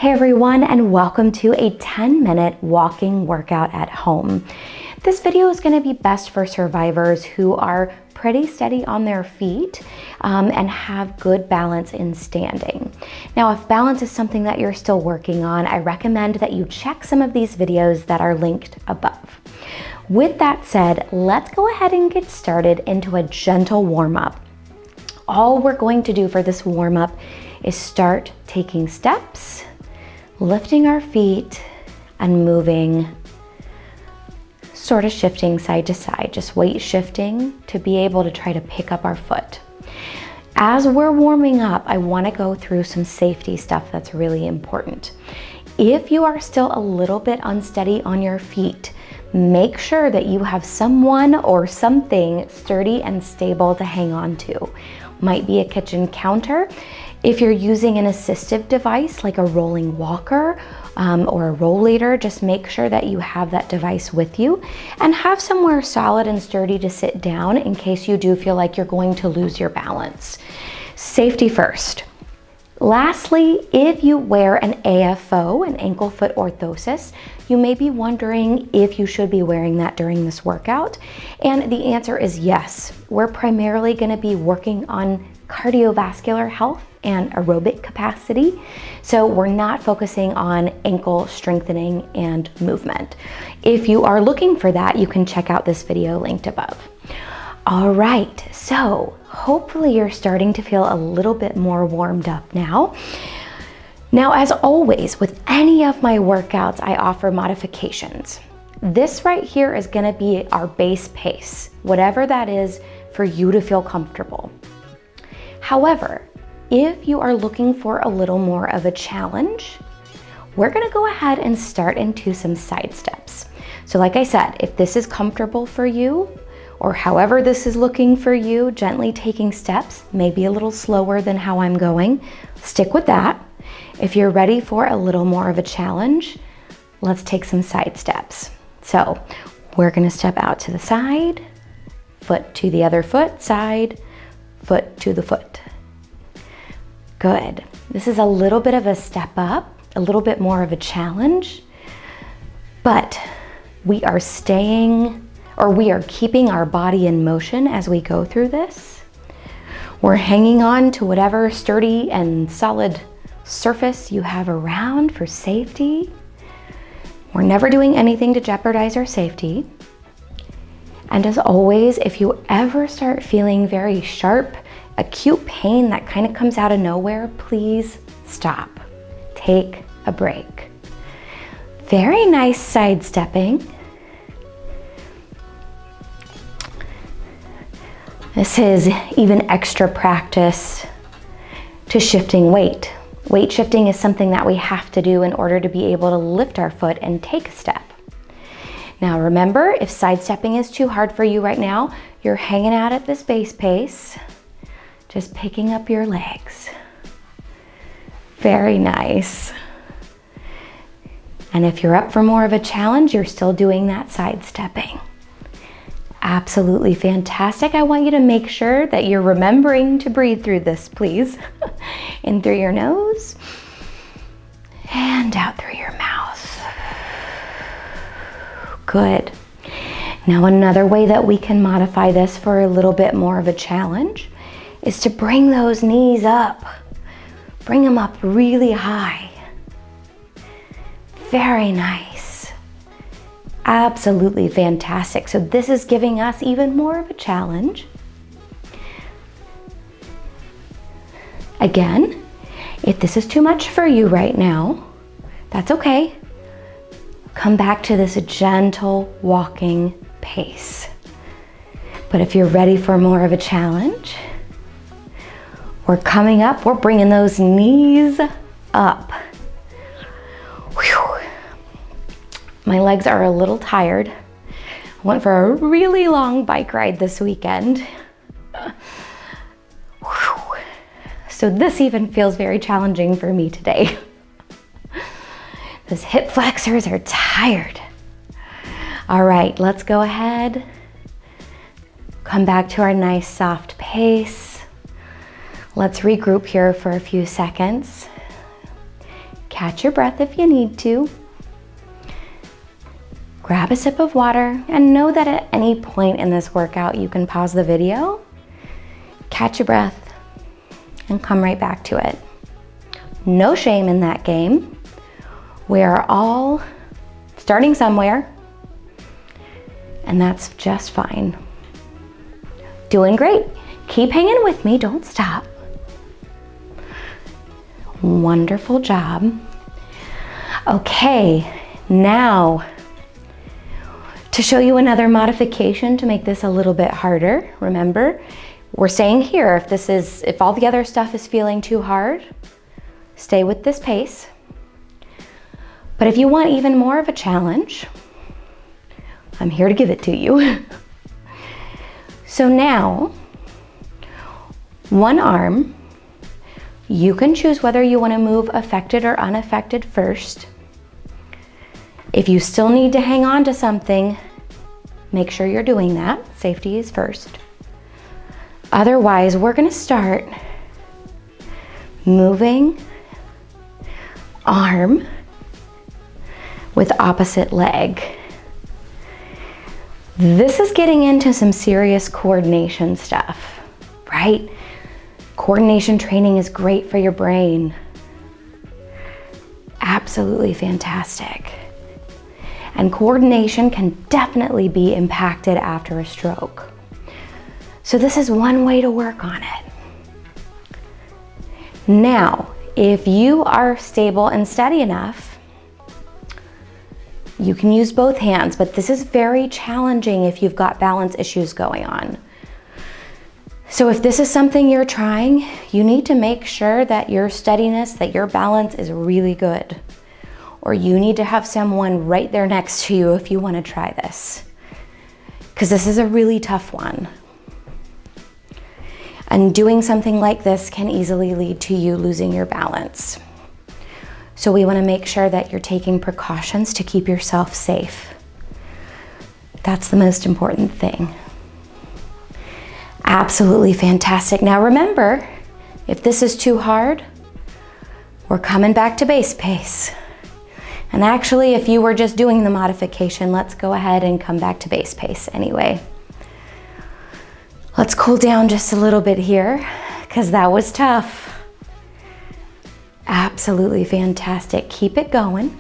Hey everyone, and welcome to a 10-minute walking workout at home. This video is going to be best for survivors who are pretty steady on their feet and have good balance in standing. Now, if balance is something that you're still working on, I recommend that you check some of these videos that are linked above. With that said, let's go ahead and get started into a gentle warm-up. All we're going to do for this warm-up is start taking steps, lifting our feet and moving, sort of shifting side to side, just weight shifting to be able to try to pick up our foot. As we're warming up, I want to go through some safety stuff that's really important. If you are still a little bit unsteady on your feet, make sure that you have someone or something sturdy and stable to hang on to. Might be a kitchen counter. If you're using an assistive device like a rolling walker or a rollator, just make sure that you have that device with you and have somewhere solid and sturdy to sit down in case you do feel like you're going to lose your balance. Safety first. Lastly, if you wear an AFO, an ankle foot orthosis, you may be wondering if you should be wearing that during this workout. And the answer is yes. We're primarily going to be working on cardiovascular health and aerobic capacity. So we're not focusing on ankle strengthening and movement. If you are looking for that, you can check out this video linked above. All right, so hopefully you're starting to feel a little bit more warmed up now. Now, as always, with any of my workouts, I offer modifications. This right here is gonna be our base pace, whatever that is for you to feel comfortable. However, if you are looking for a little more of a challenge, we're gonna go ahead and start into some side steps. So like I said, if this is comfortable for you, or however this is looking for you, gently taking steps, maybe a little slower than how I'm going, stick with that. If you're ready for a little more of a challenge, let's take some side steps. So we're gonna step out to the side, foot to the other foot, side, foot to the foot. Good. This is a little bit of a step up, a little bit more of a challenge, but we are keeping our body in motion as we go through this. We're hanging on to whatever sturdy and solid surface you have around for safety. We're never doing anything to jeopardize our safety. And as always, if you ever start feeling very sharp, acute pain that kind of comes out of nowhere, please stop. Take a break. Very nice sidestepping. This is even extra practice to shifting weight. Weight shifting is something that we have to do in order to be able to lift our foot and take a step. Now remember, if sidestepping is too hard for you right now, you're hanging out at this base pace, just picking up your legs. Very nice. And if you're up for more of a challenge, you're still doing that sidestepping. Absolutely fantastic. I want you to make sure that you're remembering to breathe through this, please. In through your nose and out through your mouth. Good. Now, another way that we can modify this for a little bit more of a challenge is to bring those knees up. Bring them up really high. Very nice. Absolutely fantastic. So this is giving us even more of a challenge. Again, if this is too much for you right now, that's okay. Come back to this gentle walking pace. But if you're ready for more of a challenge, we're coming up, we're bringing those knees up. Whew. My legs are a little tired. I went for a really long bike ride this weekend. So this even feels very challenging for me today. Those hip flexors are tired. All right, let's go ahead. Come back to our nice soft pace. Let's regroup here for a few seconds. Catch your breath if you need to. Grab a sip of water and know that at any point in this workout you can pause the video, catch your breath, and come right back to it. No shame in that game. We are all starting somewhere, and that's just fine. Doing great. Keep hanging with me, don't stop. Wonderful job. Okay, now to show you another modification to make this a little bit harder. Remember, we're saying here, if all the other stuff is feeling too hard, stay with this pace. But if you want even more of a challenge, I'm here to give it to you. So now, one arm, you can choose whether you want to move affected or unaffected first. If you still need to hang on to something, make sure you're doing that. Safety is first. Otherwise, we're going to start moving arm with opposite leg. This is getting into some serious coordination stuff, right? Coordination training is great for your brain. Absolutely fantastic. And coordination can definitely be impacted after a stroke. So this is one way to work on it. Now, if you are stable and steady enough, you can use both hands, but this is very challenging if you've got balance issues going on. So if this is something you're trying, you need to make sure that your steadiness, that your balance is really good. Or you need to have someone right there next to you if you want to try this, because this is a really tough one. And doing something like this can easily lead to you losing your balance. So we want to make sure that you're taking precautions to keep yourself safe. That's the most important thing. Absolutely fantastic. Now remember, if this is too hard, we're coming back to base pace. And actually, if you were just doing the modification, let's go ahead and come back to base pace anyway. Let's cool down just a little bit here, because that was tough. Absolutely fantastic. Keep it going.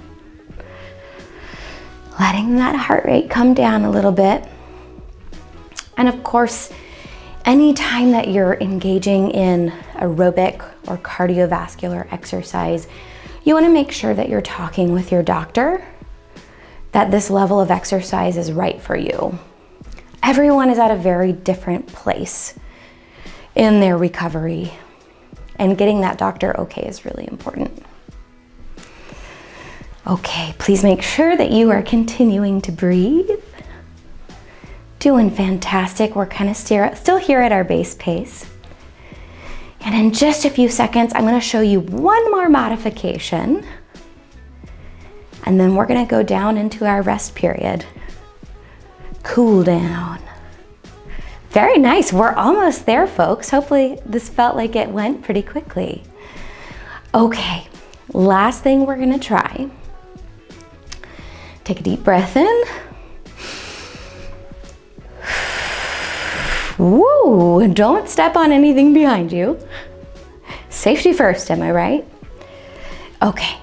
Letting that heart rate come down a little bit. And of course, anytime that you're engaging in aerobic or cardiovascular exercise, you want to make sure that you're talking with your doctor that this level of exercise is right for you. Everyone is at a very different place in their recovery, and getting that doctor okay is really important. Okay, please make sure that you are continuing to breathe. Doing fantastic. We're kind of still here at our base pace. And in just a few seconds, I'm going to show you one more modification, and then we're going to go down into our rest period. Cool down. Very nice. We're almost there, folks. Hopefully this felt like it went pretty quickly. Okay, last thing we're going to try. Take a deep breath in. Woo, don't step on anything behind you. Safety first, am I right? Okay,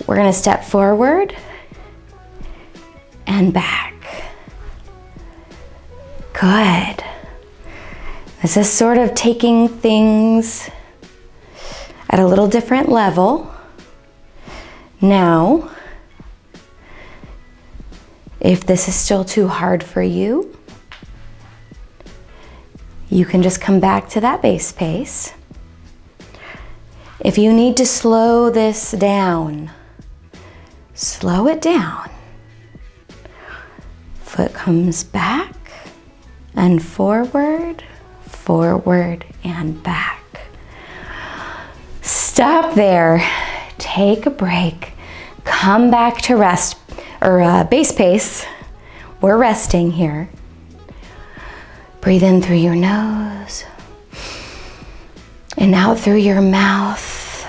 we're gonna step forward and back. Good. This is sort of taking things at a little different level. Now, if this is still too hard for you, you can just come back to that base pace. If you need to slow this down, slow it down. Foot comes back and forward, forward and back. Stop there, take a break, come back to rest, or base pace. We're resting here. Breathe in through your nose and out through your mouth.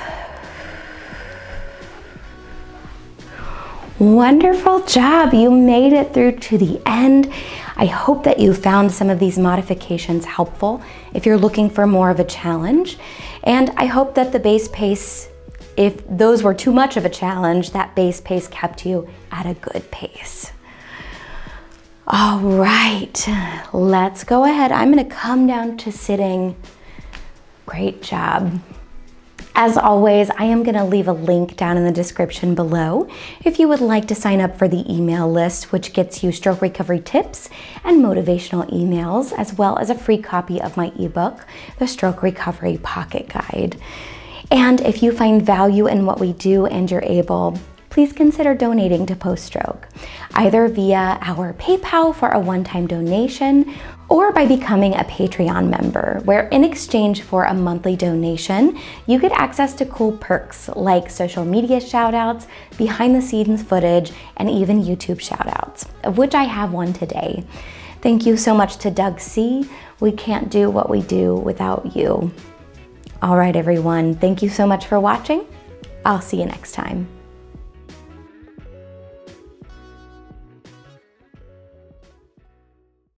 Wonderful job. You made it through to the end. I hope that you found some of these modifications helpful if you're looking for more of a challenge. And I hope that the base pace, if those were too much of a challenge, that base pace kept you at a good pace. All right, let's go ahead. I'm gonna come down to sitting. Great job. As always, I am gonna leave a link down in the description below if you would like to sign up for the email list, which gets you stroke recovery tips and motivational emails, as well as a free copy of my ebook, The Stroke Recovery Pocket Guide. And if you find value in what we do and you're able, please consider donating to Post Stroke, either via our PayPal for a one-time donation or by becoming a Patreon member, where in exchange for a monthly donation, you get access to cool perks like social media shoutouts, behind the scenes footage, and even YouTube shoutouts, of which I have one today. Thank you so much to Doug C. We can't do what we do without you. All right, everyone, thank you so much for watching. I'll see you next time.